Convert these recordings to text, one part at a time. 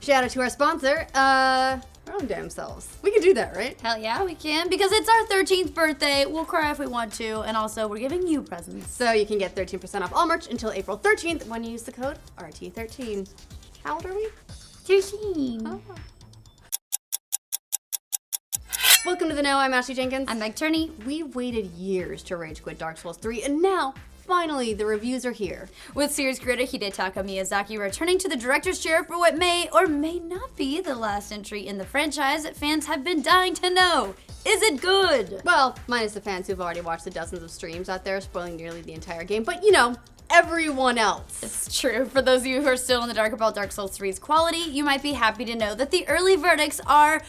Shout out to our sponsor, our own damn selves. We can do that, right? Hell yeah, we can, because it's our 13th birthday. We'll cry if we want to, and also we're giving you presents. So you can get 13% off all merch until April 13th when you use the code RT13. How old are we? 13. Oh. Welcome to The Know, I'm Ashely Jenkins. I'm Turney. We waited years to rage quit Dark Souls 3, and now, finally, the reviews are here. With series creator Hidetaka Miyazaki returning to the director's chair for what may or may not be the last entry in the franchise, fans have been dying to know. Is it good? Well, minus the fans who've already watched the dozens of streams out there spoiling nearly the entire game, but you know, everyone else. It's true. For those of you who are still in the dark about Dark Souls 3's quality, you might be happy to know that the early verdicts are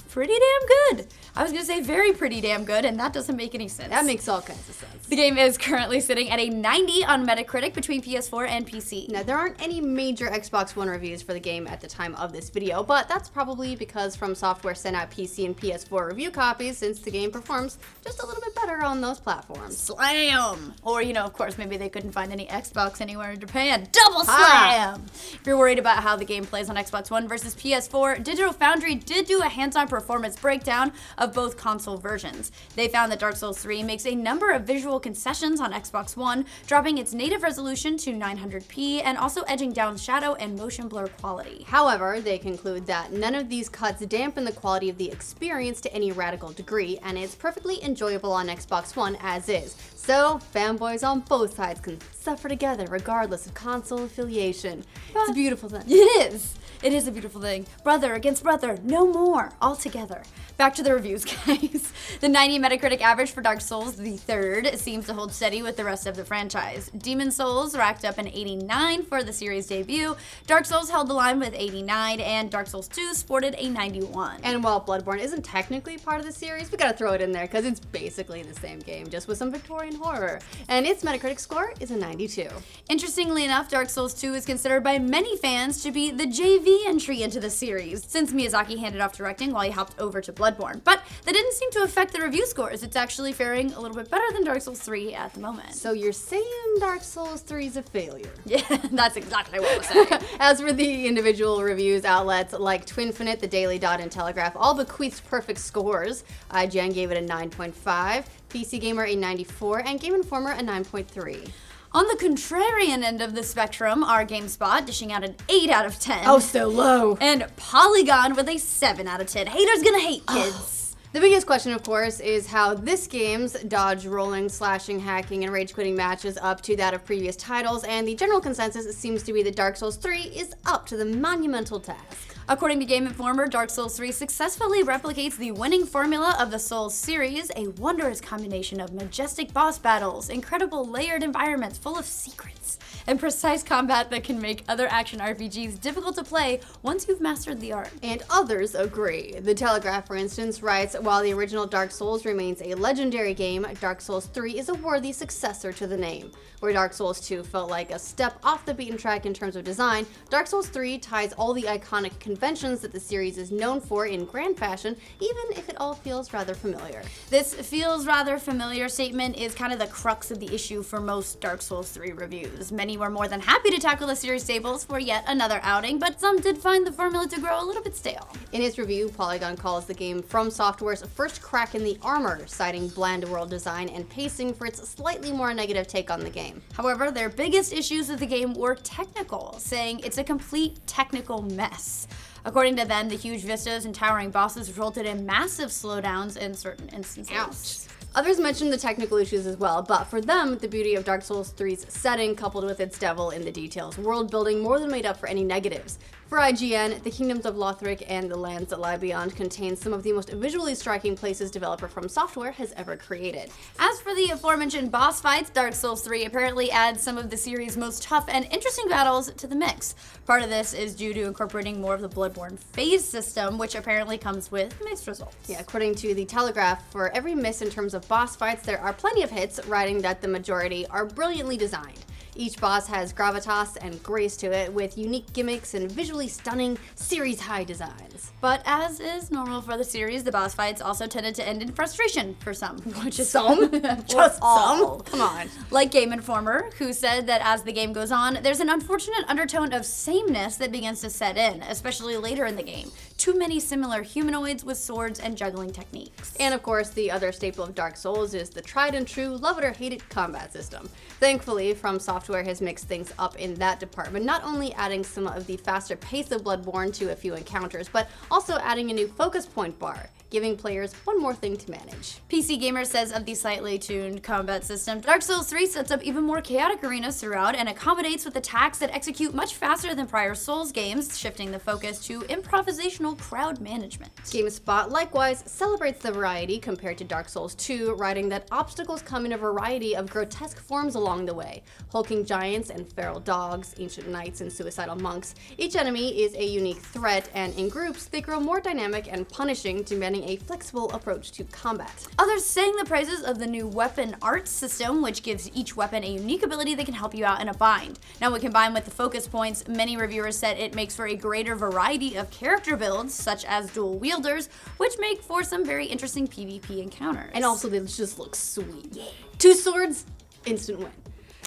pretty damn good. I was gonna say very pretty damn good, and that doesn't make any sense. That makes all kinds of sense. The game is currently sitting at a 90 on Metacritic between PS4 and PC. Now, there aren't any major Xbox One reviews for the game at the time of this video, but that's probably because From Software sent out PC and PS4 review copies since the game performs just a little bit better on those platforms. Slam! Or, you know, of course, maybe they couldn't find any Xbox anywhere in Japan. Double slam! If you're worried about how the game plays on Xbox One versus PS4, Digital Foundry did do a hands-on performance breakdown of both console versions. They found that Dark Souls 3 makes a number of visual concessions on Xbox One, dropping its native resolution to 900p and also edging down shadow and motion blur quality. However, they conclude that none of these cuts dampen the quality of the experience to any radical degree, and it's perfectly enjoyable on Xbox One as is. So, fanboys on both sides can suffer together regardless of console affiliation. It's a beautiful thing. It is. It is a beautiful thing. Brother against brother, no more, all together. Back to the reviews, guys. The 90 Metacritic average for Dark Souls the Third seems to hold steady with the rest of the franchise. Demon Souls racked up an 89 for the series debut, Dark Souls held the line with 89, and Dark Souls 2 sported a 91. And while Bloodborne isn't technically part of the series, we gotta throw it in there because it's basically the same game, just with some Victorian horror. And its Metacritic score is a 92. Interestingly enough, Dark Souls 2 is considered by many fans to be the JV entry into the series, since Miyazaki handed off directing while he hopped over to Bloodborne. But that didn't seem to affect the review scores. It's actually faring a little bit better than Dark Souls 3 at the moment. So you're saying Dark Souls 3 is a failure? Yeah, that's exactly what I'm saying. As for the individual reviews outlets like Twinfinite, The Daily Dot, and Telegraph, all bequeathed perfect scores. IGN gave it a 9.5, PC Gamer a 94, and Game Informer a 9.3. On the contrarian end of the spectrum are GameSpot dishing out an 8 out of 10. Oh, so low. And Polygon with a 7 out of 10. Haters gonna hate, kids. The biggest question, of course, is how this game's dodge, rolling, slashing, hacking, and rage-quitting matches up to that of previous titles, and the general consensus seems to be that Dark Souls 3 is up to the monumental task. According to Game Informer, Dark Souls 3 successfully replicates the winning formula of the Souls series, a wondrous combination of majestic boss battles, incredible layered environments full of secrets, and precise combat that can make other action RPGs difficult to play once you've mastered the art. And others agree. The Telegraph, for instance, writes, while the original Dark Souls remains a legendary game, Dark Souls 3 is a worthy successor to the name. Where Dark Souls 2 felt like a step off the beaten track in terms of design, Dark Souls 3 ties all the iconic conventions that the series is known for in grand fashion, even if it all feels rather familiar. This feels rather familiar statement is kind of the crux of the issue for most Dark Souls 3 reviews. Many were more than happy to tackle the series staples for yet another outing, but some did find the formula to grow a little bit stale. In his review, Polygon calls the game From Software's first crack in the armor, citing bland world design and pacing for its slightly more negative take on the game. However, their biggest issues with the game were technical, saying it's a complete technical mess. According to them, the huge vistas and towering bosses resulted in massive slowdowns in certain instances. Ouch. Others mentioned the technical issues as well, but for them, the beauty of Dark Souls 3's setting, coupled with its devil in the details world building, more than made up for any negatives. For IGN, the Kingdoms of Lothric and the Lands That Lie Beyond contain some of the most visually striking places developer From Software has ever created. As for the aforementioned boss fights, Dark Souls 3 apparently adds some of the series' most tough and interesting battles to the mix. Part of this is due to incorporating more of the Bloodborne phase system, which apparently comes with mixed results. Yeah, according to the Telegraph, for every miss in terms of boss fights, there are plenty of hits, writing that the majority are brilliantly designed. Each boss has gravitas and grace to it, with unique gimmicks and visually stunning series-high designs. But as is normal for the series, the boss fights also tended to end in frustration for some. Which is Some? Just all. some? Come on. Like Game Informer, who said that as the game goes on, there's an unfortunate undertone of sameness that begins to set in, especially later in the game. Too many similar humanoids with swords and juggling techniques. And of course, the other staple of Dark Souls is the tried and true love it or hate it combat system. Thankfully, From Software has mixed things up in that department, not only adding some of the faster pace of Bloodborne to a few encounters, but also adding a new focus point bar, giving players one more thing to manage. PC Gamer says of the slightly tuned combat system, Dark Souls 3 sets up even more chaotic arenas throughout and accommodates with attacks that execute much faster than prior Souls games, shifting the focus to improvisational crowd management. GameSpot likewise celebrates the variety compared to Dark Souls 2, writing that obstacles come in a variety of grotesque forms along the way. Hulking giants and feral dogs, ancient knights and suicidal monks. Each enemy is a unique threat, and in groups, they grow more dynamic and punishing, demanding a flexible approach to combat. Others sang the praises of the new weapon art system, which gives each weapon a unique ability that can help you out in a bind. Now, when combined with the focus points, many reviewers said it makes for a greater variety of character builds, such as dual wielders, which make for some very interesting PvP encounters. And also, they just look sweet. Yeah. 2 swords, instant win.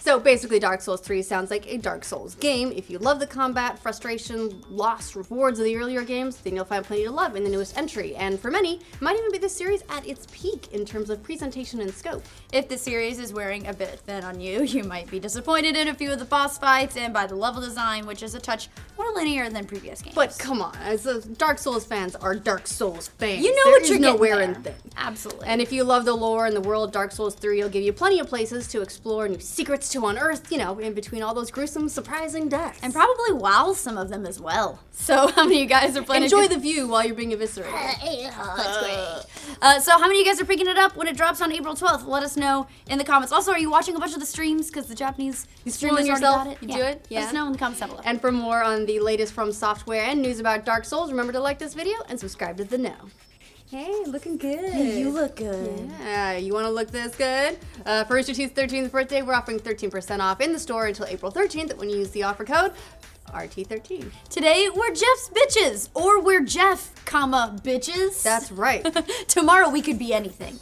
So basically, Dark Souls 3 sounds like a Dark Souls game. If you love the combat, frustration, lost rewards of the earlier games, then you'll find plenty to love in the newest entry. And for many, it might even be the series at its peak in terms of presentation and scope. If the series is wearing a bit thin on you, you might be disappointed in a few of the boss fights and by the level design, which is a touch more linear than previous games. But come on, as Dark Souls fans are Dark Souls fans. You know there what is you're no getting wear there. and thin. Absolutely. And if you love the lore and the world, Dark Souls 3 will give you plenty of places to explore, new secrets to unearth, in between all those gruesome, surprising deaths. And probably wow some of them as well. So how many of you guys are planning Enjoy the view while you're being eviscerated. That's great. So how many of you guys are picking it up when it drops on April 12th? Let us know in the comments. Also, are you watching a bunch of the streams? Because the Japanese streaming streamers yourself? already got it. You do it? Let us know in the comments down below. And for more on the latest From Software and news about Dark Souls, remember to like this video and subscribe to The Know. Hey, looking good. You look good. Yeah, you want to look this good? For Rooster Teeth's 13th birthday, we're offering 13% off in the store until April 13th when you use the offer code RT13. Today, we're Jeff's bitches. Or we're Jeff, bitches. That's right. Tomorrow, we could be anything.